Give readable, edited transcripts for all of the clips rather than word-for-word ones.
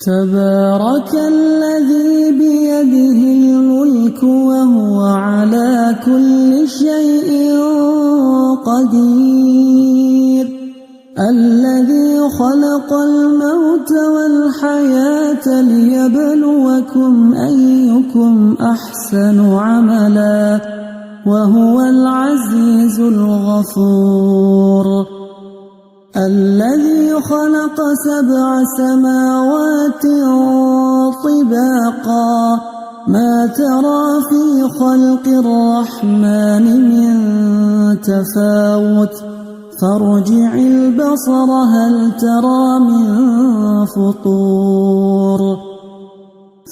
تبارك الذي بيده الملك وهو على كل شيء قدير الذي خلق الموت والحياة ليبلوكم أيكم أحسن عملا وهو العزيز الغفور الذي خلق 7 سماوات طباقا ما ترى في خلق الرحمن من تفاوت فارجع البصر هل ترى من فطور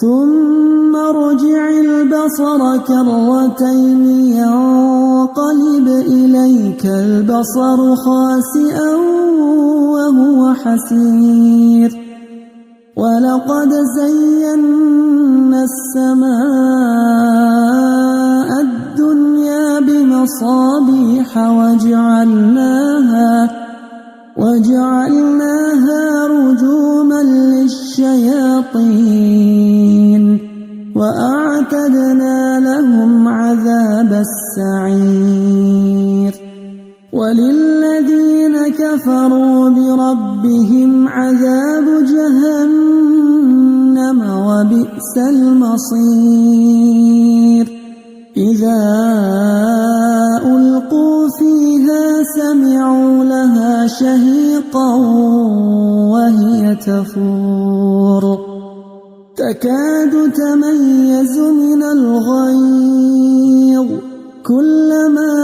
ثم ارجع البصر كرتين ينقلب إليك البصر خاسئا وهو حسير ولقد زينا السماء الدنيا بمصابيح وجعلناها رجوما للشياطين وأعتدنا لهم عذاب السعير وللذين كفروا بربهم عذاب جهنم وبئس المصير إذا ألقوا فيها سمعوا لها شهيقا وهي تفور تكاد تميز من الغيظ كلما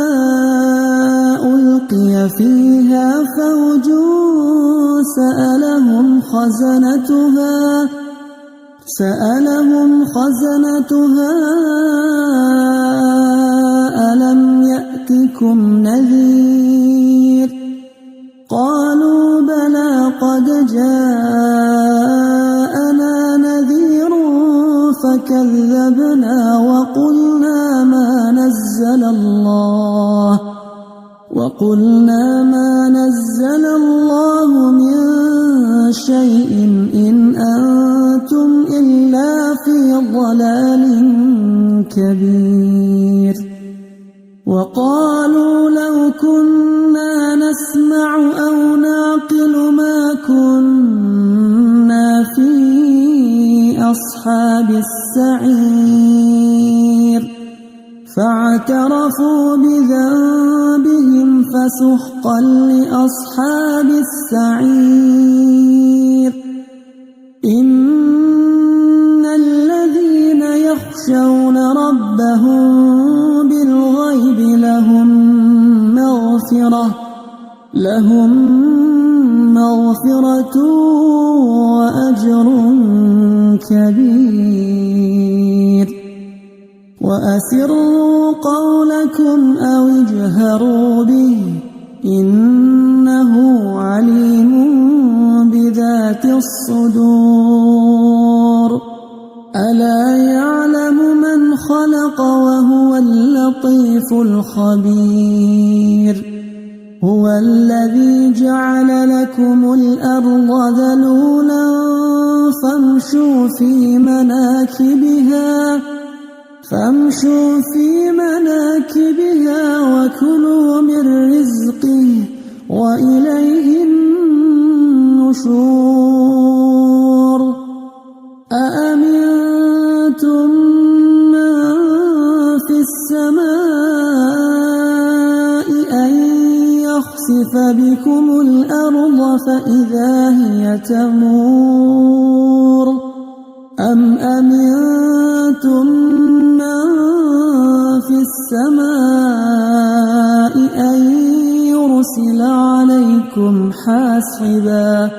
ألقي فيها فوج سألهم خزنتها ألم يأتكم نذير قالوا بلى قد جاءنا نذير فكذبنا وقلنا ما نزل الله من شيء إن أنتم إلا في ضلال كبير وقالوا لو كنا نسمع أو نعقل ما كنا في أصحاب السعير فاعترفوا بذنبهم فسحقا لأصحاب السعير إن الذين يخشون ربهم بالغيب لهم مغفرة وأجر كبير وأسروا قولكم أو اجهروا به إنه عليم بذات الصدور ألا يعلم من خلق وهو اللطيف الخبير هو الذي جعل لكم الأرض ذلولا فامشوا في مناكبها وكلوا من رزقه وإليه النشور أأمنتم من في السماء أن يخسف بكم الأرض فإذا هي تمور أم أمنتم من في السماء أن يرسل عليكم حاصبا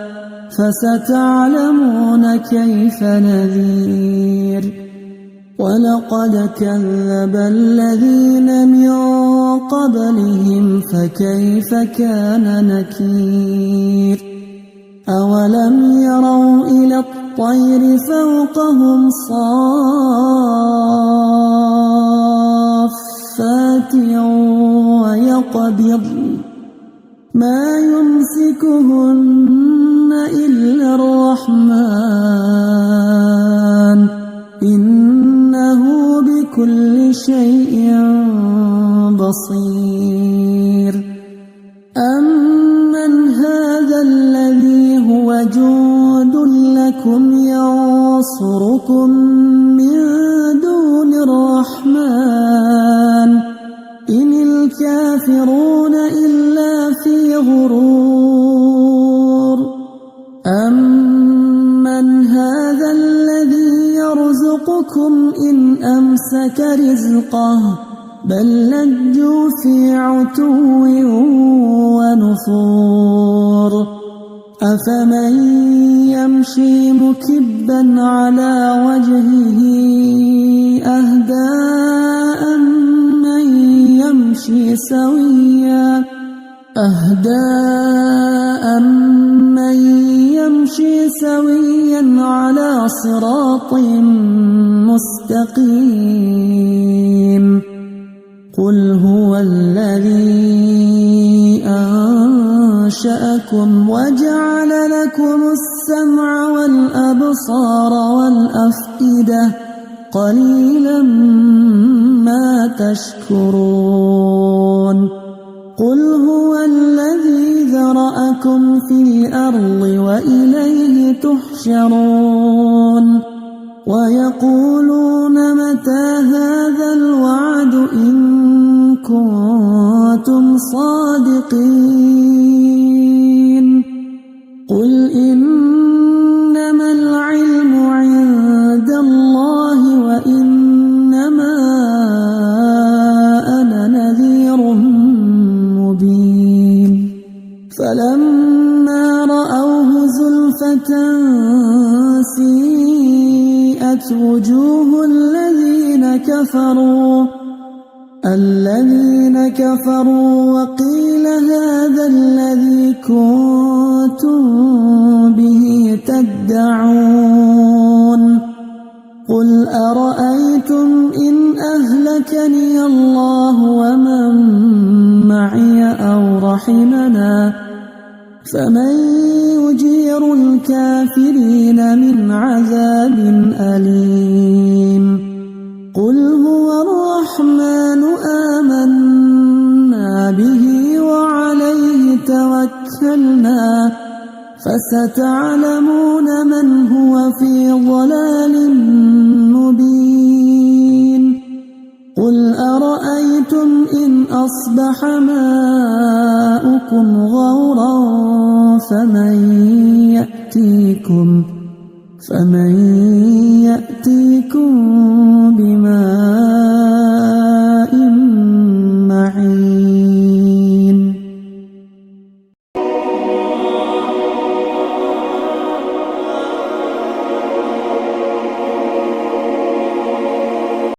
فستعلمون كيف نذير ولقد كذب الذين من قبلهم فكيف كان نكير أولم يروا إلى الطير فوقهم صافات ويقبض ما يمسكهن إلا الرحمن إنه بكل شيء بصير أمن هذا الذي هو جند لكم ينصركم من دون الرحمن إن الكافرون إلا في غرور أمن هذا الذي يرزقكم إن أمسك رزقه بل لجوا في عتو ونفور أفمن يمشي مكبا على وجهه أهدى أمن يمشي سويا على صراط مستقيم قل هو الذي أنشأكم وجعل لكم السمع والأبصار والأفئدة قليلا ما تشكرون قل هو الذي ذرأكم في الأرض وإليه تحشرون ويقولون متى هذا الوعد إن كنتم صادقين قل إنما العلم عند الله وإنما أنا نذير مبين فلما رأوه زلفة سيئت وجوه الذين كفروا وقيل هذا الذي كنتم به تدعون قل أرأيتم إن أهلكني الله ومن معي أو رحمنا فمن يجير الكافرين من عذاب أليم قل هو الرحمن آمنا به وعليه توكلنا فستعلمون من هو في ضلال مبين قل أرأيتم إن أصبح ماؤكم غورا فمن يأتيكم